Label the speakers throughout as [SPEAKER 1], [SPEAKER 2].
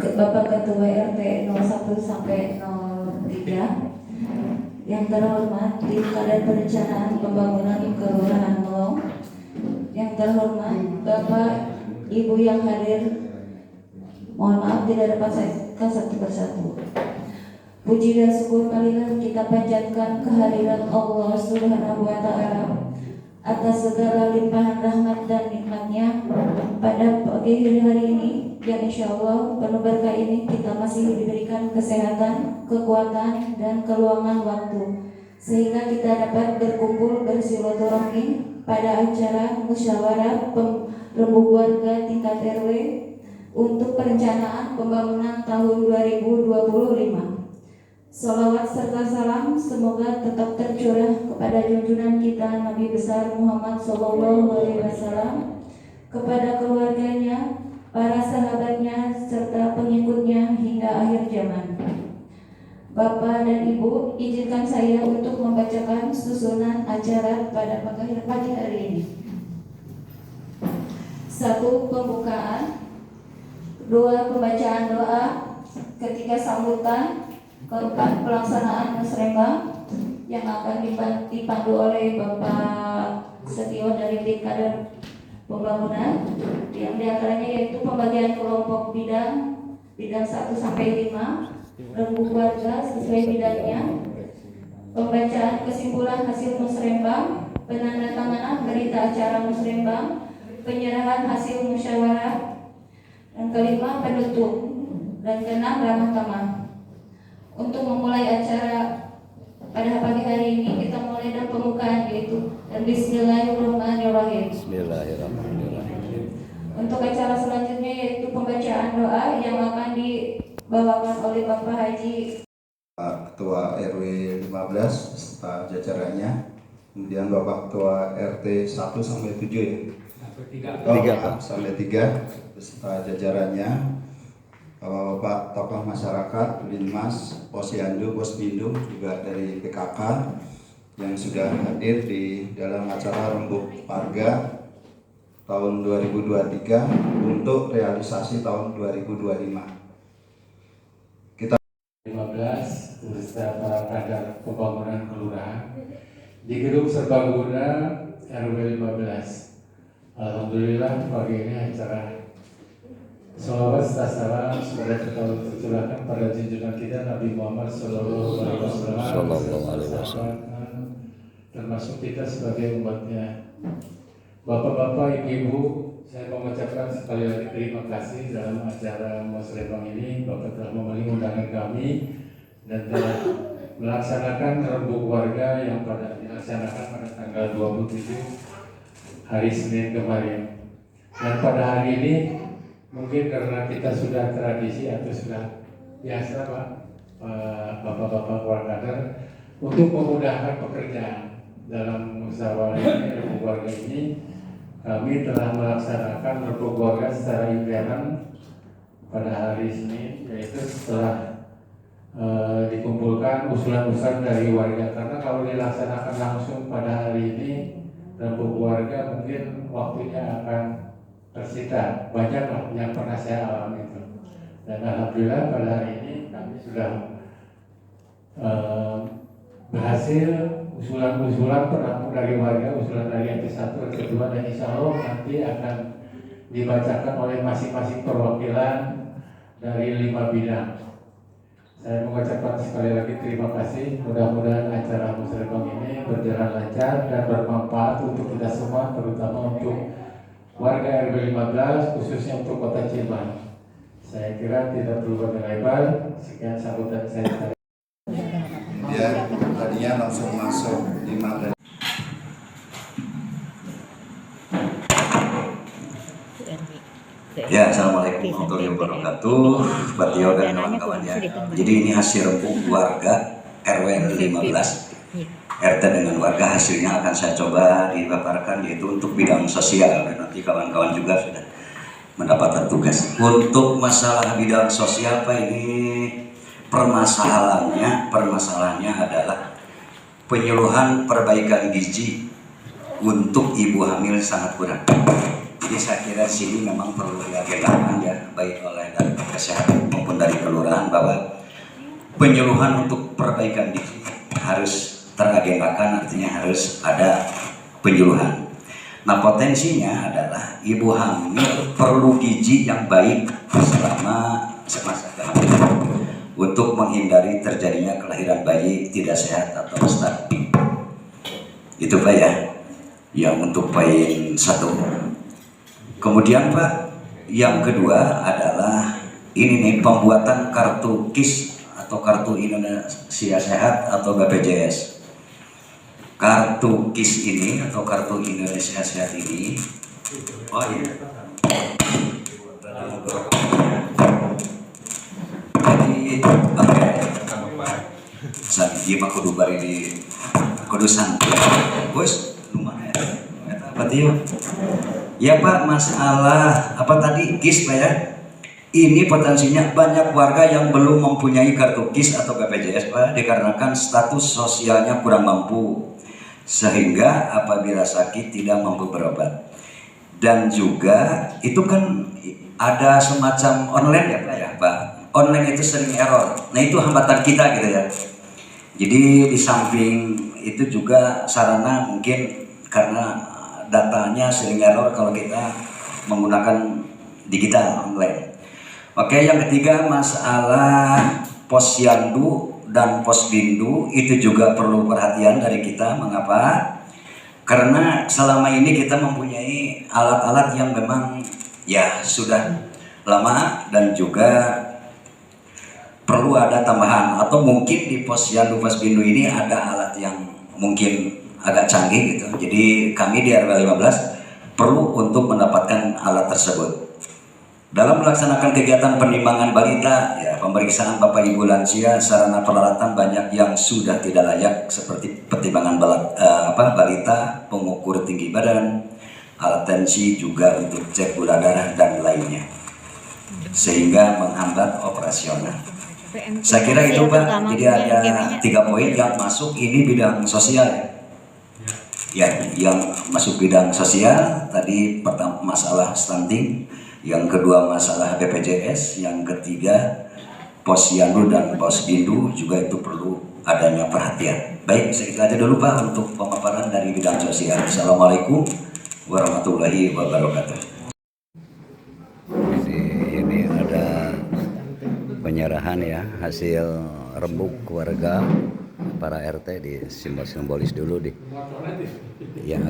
[SPEAKER 1] Bapak Ketua RT 01 sampai 03, yang terhormat Tim Kadar Perencanaan Pembangunan Kelurahan Melong, yang terhormat Bapak Ibu yang hadir, mohon maaf tidak dapat saya satu persatu. Puji dan syukur marilah kita panjatkan kehadirat Allah Subhanahu wa Ta'ala atas segala limpahan rahmat dan nikmatnya pada pagi hari ini, dan insya Allah penuh berkah ini kita masih diberikan kesehatan, kekuatan, dan keluangan waktu sehingga kita dapat berkumpul bersilaturahmi pada acara musyawarah rembuk warga tingkat RW untuk perencanaan pembangunan tahun 2025. Salawat serta salam semoga tetap tercurah kepada junjungan kita Nabi besar Muhammad SAW, kepada keluarganya, para sahabatnya, serta pengikutnya hingga akhir zaman. Bapak dan Ibu, izinkan saya untuk membacakan susunan acara pada pagi hari ini. 1. Pembukaan. 2. Pembacaan doa. 3. Sambutan. 4. Pelaksanaan musrembang yang akan dipandu oleh Bapak Setio dari Tim Kadar Pembangunan, yang diantaranya yaitu pembagian kelompok bidang 1 sampai 5, rembuk warga sesuai bidangnya, pembacaan kesimpulan hasil musrembang, penandatanganan berita acara musrembang, penyerahan hasil musyawarah, dan kelima penutup, dan keenam ramah tamah. Untuk memulai acara pada pagi hari ini, kita mulai dengan pembukaan yaitu Bismillahirrahmanirrahim.
[SPEAKER 2] Bismillahirrahmanirrahim.
[SPEAKER 1] Untuk acara selanjutnya yaitu pembacaan doa yang akan dibawakan oleh Bapak Haji
[SPEAKER 3] Ketua RW 15 beserta jajarannya, kemudian Bapak Ketua RT 1 sampai 7 ya. Sampai 3 beserta jajarannya. Bapak tokoh masyarakat, Linmas, Posyandu, Posbindu, juga dari PKK yang sudah hadir di dalam acara rembuk warga tahun 2023 untuk realisasi tahun 2025. Kita
[SPEAKER 4] 15 beserta para kadar pembangunan kelurahan di gedung serbaguna RW 15. Alhamdulillah pagi ini acara salawat serta salam semoga tercurahkan pada junjungan kita Nabi Muhammad SAW, termasuk kita sebagai umatnya. Bapak-bapak, ibu-ibu, saya mengucapkan sekali lagi terima kasih dalam acara musrembang ini. Bapak telah memenuhi undangan kami dan telah melaksanakan rembuk warga yang dilaksanakan pada tanggal 27 hari Senin kemarin. Dan pada hari ini mungkin karena kita sudah tradisi atau sudah biasa Pak, Bapak-bapak warga untuk memudahkan pekerjaan dalam musyawarah ini, warga ini, kami telah melaksanakan rembuk warga secara intern pada hari Senin, yaitu setelah dikumpulkan usulan-usulan dari warga. Karena kalau dilaksanakan langsung pada hari ini rembuk warga mungkin waktunya akan tersita, banyak lah yang pernah saya alami itu. Dan alhamdulillah pada hari ini kami sudah berhasil usulan-usulan penampung dari warga, usulan dari RT 1, RT 2, dan insya Allah nanti akan dibacakan oleh masing-masing perwakilan dari 5 bidang. Saya mengucapkan sekali lagi terima kasih. Mudah-mudahan acara musrembang ini berjalan lancar dan bermanfaat untuk kita semua, terutama untuk warga RW 15 khususnya untuk Kota Cirebon. Saya kira tidak perlu berlebar. Sekian sambutan saya.
[SPEAKER 3] ya tadinya langsung masuk di materi.
[SPEAKER 2] Ya, assalamualaikum warahmatullahi wabarakatuh, Pak Tio dan kawan-kawannya. Jadi ini hasil rembuk warga RW 15. RT dengan warga, hasilnya akan saya coba dipaparkan, yaitu untuk bidang sosial, dan nanti kawan-kawan juga sudah mendapatkan tugas. Untuk masalah bidang sosial Pak, ini permasalahannya adalah penyuluhan perbaikan gizi untuk ibu hamil sangat kurang. Jadi saya kira sini memang perlu diagendakan ya, baik oleh dari kesehatan maupun dari kelurahan, bahwa penyuluhan untuk perbaikan diri harus teragendakan, artinya harus ada penyuluhan. Nah, potensinya adalah ibu hamil perlu gizi yang baik selama semasa kehamilan untuk menghindari terjadinya kelahiran bayi tidak sehat atau stunting. Itu Pak ya, yang untuk poin 1. Kemudian Pak, yang kedua adalah ini nih, pembuatan kartu KIS atau kartu Indonesia Sehat atau BPJS. Kartu KIS ini atau kartu Indonesia Sehat ini, oh iya, jadi oke, saya mah kudu bari di kudu santai, bos, lumayan, apa tuh? Ya Pak, masalah apa tadi KIS Pak ya? Ini potensinya banyak warga yang belum mempunyai kartu KIS atau BPJS Pak, dikarenakan status sosialnya kurang mampu, sehingga apabila sakit tidak mampu berobat. Dan juga itu kan ada semacam online ya Pak ya Pak. Online itu sering error. Nah itu hambatan kita gitu ya. Jadi di samping itu juga sarana mungkin karena datanya sering error kalau kita menggunakan digital online. Oke, yang ketiga masalah posyandu dan posbindu itu juga perlu perhatian dari kita. Mengapa? Karena selama ini kita mempunyai alat-alat yang memang ya sudah lama dan juga perlu ada tambahan, atau mungkin di posyandu posbindu ini ada alat yang mungkin agak canggih gitu. Jadi kami di RW 15 perlu untuk mendapatkan alat tersebut. Dalam melaksanakan kegiatan penimbangan balita, ya, pemeriksaan Bapak Ibu lansia, sarana peralatan banyak yang sudah tidak layak seperti pertimbangan balita, pengukur tinggi badan, alat tensi juga untuk cek gula darah dan lainnya, sehingga menghambat operasional. Saya kira itu Pak. Jadi ada 3 poin yang masuk ini bidang sosial ya, yang masuk bidang sosial tadi. Pertama masalah stunting, yang kedua masalah BPJS, yang ketiga posyandu dan posbindu juga itu perlu adanya perhatian. Baik, segitu aja dulu Pak untuk pemaparan dari bidang sosial. Assalamualaikum warahmatullahi wabarakatuh. Ini ada penyerahan ya hasil rembuk warga para RT di simbolis dulu yang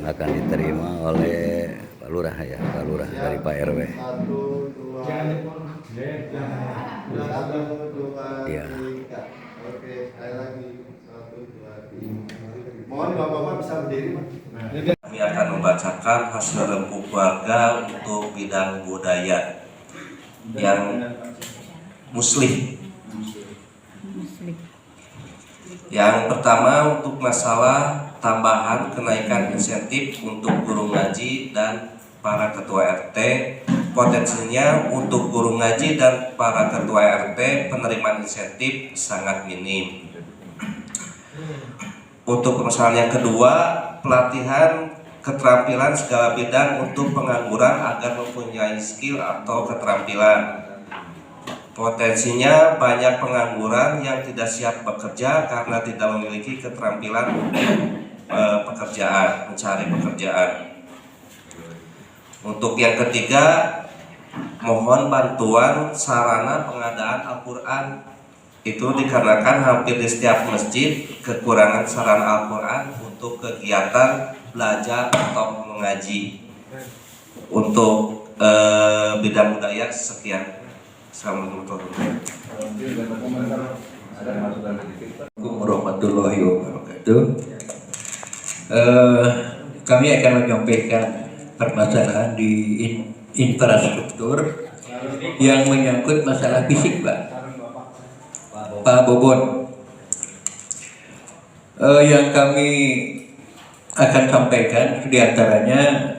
[SPEAKER 2] akan diterima oleh Pak Lurah ya, Pak Lurah dari Pak RW. 1, 2, 3. Ya. Oke, sekali lagi 1, 2, 3. Mohon Bapak bisa berdiri Pak.
[SPEAKER 5] Kami akan membacakan hasil rembuk warga untuk bidang budaya yang muslim. Yang pertama untuk masalah tambahan kenaikan insentif untuk guru ngaji dan para ketua RT. Potensinya untuk guru ngaji dan para ketua RT penerimaan insentif sangat minim. Untuk masalah yang kedua, pelatihan keterampilan segala bidang untuk pengangguran agar mempunyai skill atau keterampilan. Potensinya banyak pengangguran yang tidak siap bekerja karena tidak memiliki keterampilan pekerjaan, mencari pekerjaan. Untuk yang ketiga, mohon bantuan sarana pengadaan Al-Quran. Itu dikarenakan hampir di setiap masjid kekurangan sarana Al-Quran untuk kegiatan belajar atau mengaji. Untuk bidang budaya sekian. Assalamualaikum
[SPEAKER 6] warahmatullahi wabarakatuh. Kami akan menyampaikan permasalahan di infrastruktur yang menyangkut masalah fisik Pak Bobon. Yang kami akan sampaikan diantaranya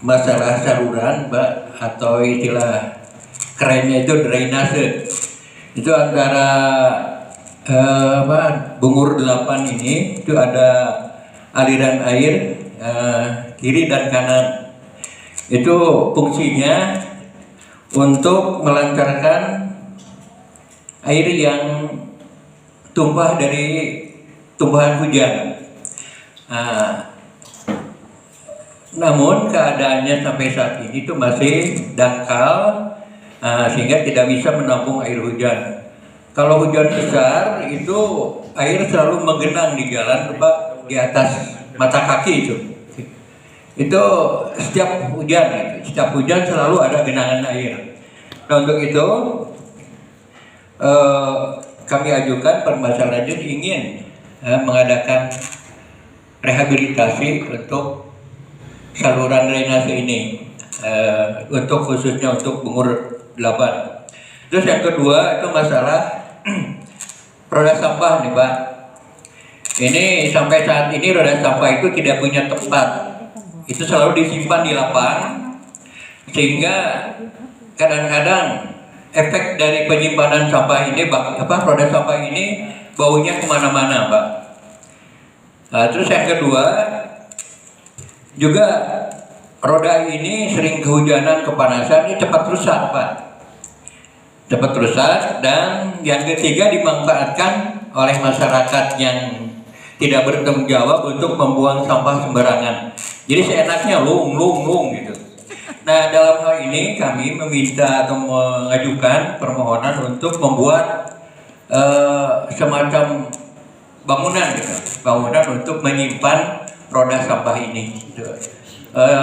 [SPEAKER 6] masalah saluran atau istilah kerennya itu drainase. Itu antara Bungur 8 ini itu ada aliran air kiri dan kanan. Itu fungsinya untuk melancarkan air yang tumpah dari tumbuhan hujan. Namun keadaannya sampai saat ini itu masih dangkal, sehingga tidak bisa menampung air hujan. Kalau hujan besar itu air selalu menggenang di jalan, Pak, di atas mata kaki itu. Itu setiap hujan selalu ada genangan air. Nah, untuk itu kami ajukan permasalahan ingin mengadakan rehabilitasi untuk saluran drainase ini, untuk khususnya untuk Bungur 8. Terus yang kedua itu masalah roda sampah nih, Pak. Ini sampai saat ini roda sampah itu tidak punya tempat. Itu selalu disimpan di lapang, sehingga kadang-kadang efek dari penyimpanan sampah ini, roda sampah ini baunya kemana-mana, Pak. Terus yang kedua juga roda ini sering kehujanan, kepanasan, ini cepat rusak, Pak. Cepat rusak. Dan yang ketiga dimanfaatkan oleh masyarakat yang tidak bertanggung jawab untuk membuang sampah sembarangan. Jadi seenaknya lung gitu. Nah, dalam hal ini kami meminta atau mengajukan permohonan untuk membuat semacam bangunan untuk menyimpan roda sampah ini.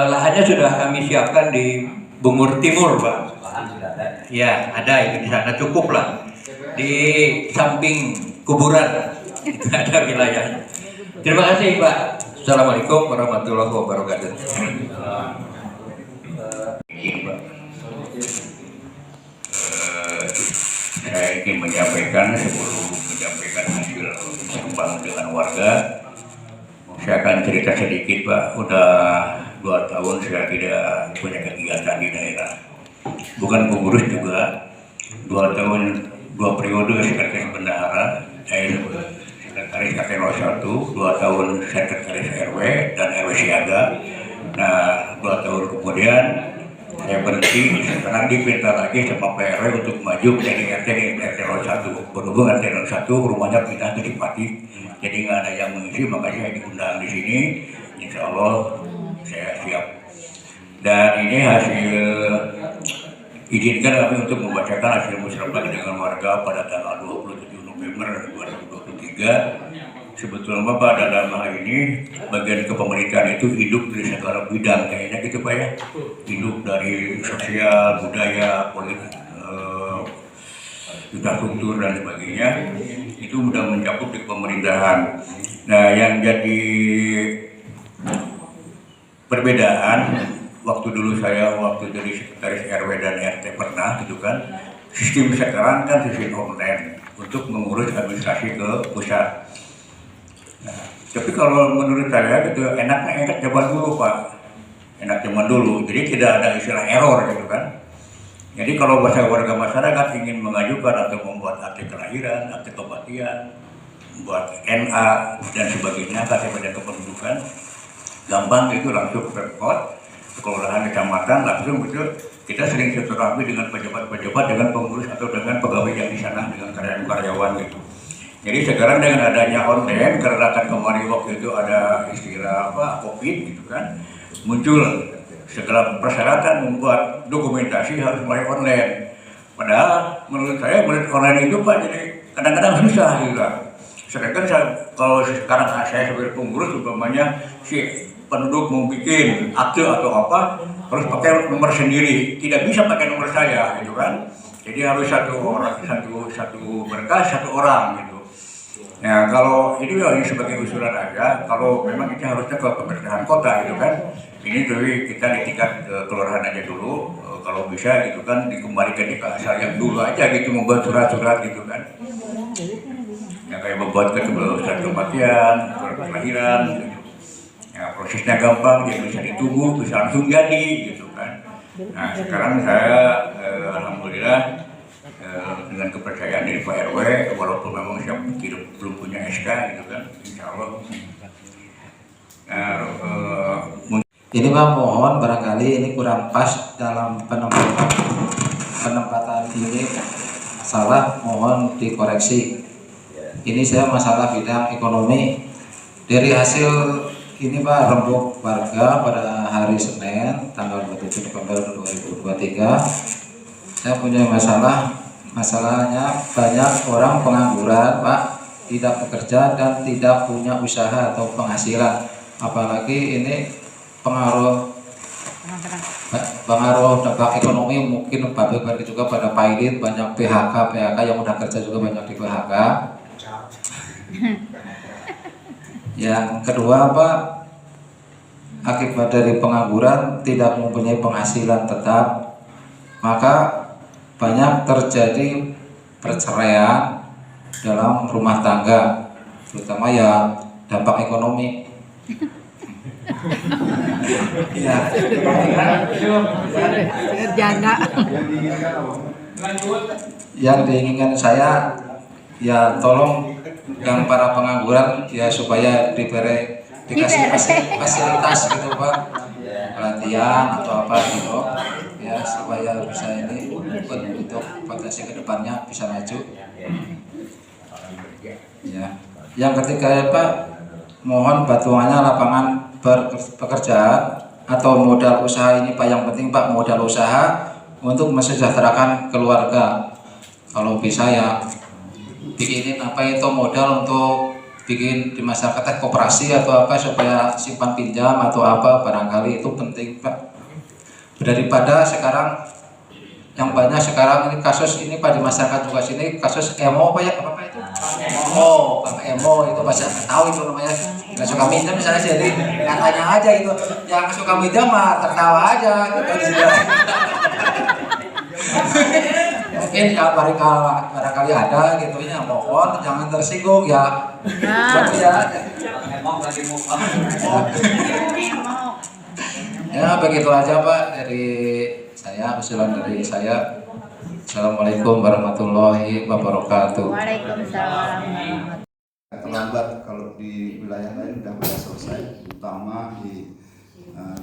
[SPEAKER 6] Lahannya sudah kami siapkan di Bungur Timur, Pak. Ya, ada itu di sana, cukup lah. Di samping kuburan itu ada wilayahnya. Terima kasih, Pak. Assalamualaikum warahmatullahi wabarakatuh.
[SPEAKER 2] Saya ingin menyampaikan sebelum menyampaikan hasil sembang dengan warga, saya akan cerita sedikit, Pak. Udah 2 tahun saya tidak punya kegiatan di daerah. Bukan pengurus juga. 2 tahun, 2 periode sekretaris bendahara, sekretaris KT 01, 2 tahun sekretaris RW dan RW Siaga. Nah, 2 tahun kemudian saya berhenti. Sekarang dipinta lagi sama PRW untuk maju menjadi RT di RT 01. Berhubung RT 01 rumahnya pindah ke Cipati, jadi nggak ada yang mengisi, makanya saya diundang di sini. Insya Allah saya siap. Dan ini hasil, izinkan kami untuk membacakan hasil musyawarah dengan warga pada tanggal 27 November 2023. Sebetulnya, Pak, dalam hal ini bagian kepemerintahan itu hidup dari segala bidang, kayaknya gitu, Pak, ya. Hidup dari sosial, budaya, politik, infrastruktur dan sebagainya, itu sudah mencakup di pemerintahan. Nah, yang jadi perbedaan waktu dulu saya jadi sekretaris RW dan RT pernah gitu kan, sistem sekarang kan sistem online untuk mengurus administrasi ke pusat. Nah, tapi kalau menurut saya gitu enak zaman dulu, Pak, enak zaman dulu, jadi tidak ada istilah error gitu kan. Jadi kalau warga masyarakat ingin mengajukan atau membuat akte kelahiran, akte kematian, membuat NA dan sebagainya, KTP kependudukan, gampang itu langsung ke Pemkot, kelurahan, kecamatan, langsung betul. Kita sering silaturahmi dengan pejabat-pejabat, dengan pengurus atau dengan pegawai yang di sana, dengan karyawan gitu. Jadi sekarang dengan adanya online, karena kan kemarin waktu itu ada istilah COVID gitu kan, muncul segala persyaratan membuat dokumentasi harus mulai online. Padahal menurut saya online itu, Pak, jadi kadang-kadang susah juga. Sedangkan kalau sekarang saya sebagai pengurus umpamanya si penduduk mau bikin akte atau apa harus pakai nomor sendiri, tidak bisa pakai nomor saya gitu kan. Jadi harus satu berkas, 1 orang gitu. Nah, kalau ini sebagai usulan aja, kalau memang ini harusnya ke pemerintahan kota gitu kan, ini dari kita di tingkat kelurahan aja dulu, kalau bisa gitu kan dikembalikan ke asal yang dulu aja gitu, membuat surat-surat gitu kan, yang kayak membuat surat kematian, surat kelahiran gitu. Ya, prosesnya gampang, jadi bisa ditunggu, bisa langsung jadi gitu kan. Nah, sekarang saya alhamdulillah dengan kepercayaan dari Pak RW, walaupun memang saya belum punya SK gitu kan, insya Allah
[SPEAKER 7] Ini Pak, mohon barangkali ini kurang pas dalam penempatan ini, salah, mohon dikoreksi. Ini saya masalah bidang ekonomi. Dari hasil ini Pak, rembuk warga pada hari Senin tanggal 27 November 2023, saya punya masalahnya banyak orang pengangguran Pak, tidak bekerja dan tidak punya usaha atau penghasilan, apalagi ini pengaruh dampak ekonomi, mungkin pabrik juga pada pilot, banyak PHK yang udah kerja juga banyak di PHK. Yang kedua Pak, akibat dari pengangguran tidak mempunyai penghasilan tetap, maka banyak terjadi perceraian dalam rumah tangga, terutama ya dampak ekonomi. Ya. Yang diinginkan saya ya tolong yang para pengangguran ya supaya dikasih fasilitas gitu Pak, pelatihan atau apa gitu ya, supaya bisa ini untuk potensi kedepannya bisa maju. Ya. Yang ketiga ya Pak, mohon bantuannya lapangan pekerjaan atau modal usaha ini Pak, yang penting Pak modal usaha untuk mesejahterakan keluarga. Kalau bisa ya bikinin apa itu modal untuk bikin di masyarakat koperasi atau apa supaya simpan pinjam atau apa, barangkali itu penting Pak. Daripada sekarang yang banyak sekarang ini kasus ini Pak di masyarakat juga sini kasus emo Pak ya, apa itu? Emo itu pasti tahu itu namanya. Nggak suka minjem misalnya, jadi katanya aja gitu, yang suka minjem mah tertawa aja gitu di sini. Mungkin ya barangkali ada gitu ya, mohon jangan tersinggung ya. Ya begitu aja Pak dari saya, usulan dari saya. Assalamualaikum warahmatullahi wabarakatuh.
[SPEAKER 8] Waalaikumsalam.
[SPEAKER 3] Terlambat kalau di wilayah lain sudah bisa selesai, terutama di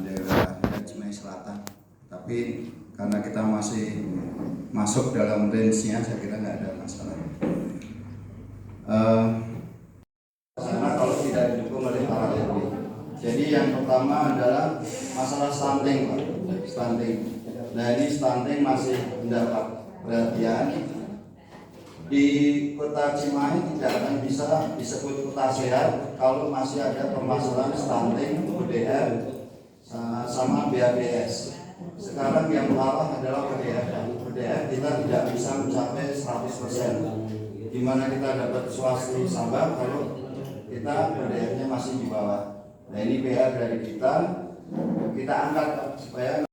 [SPEAKER 3] daerah Cimahi Selatan. Tapi karena kita masih masuk dalam range-nya, saya kira nggak ada masalah. Karena kalau tidak didukung oleh para LB. Jadi yang pertama adalah masalah stunting Pak, stunting. Nah ini stunting masih mendapat perhatian. Di Kota Cimahi tidak akan bisa disebut kota sehat kalau masih ada permasalahan stunting, UDR, sama BABS. Sekarang yang kalah adalah UDR. UDR kita tidak bisa mencapai 100%. Di mana kita dapat swasti Sabah kalau kita UDR-nya masih di bawah. Nah ini PR dari kita angkat supaya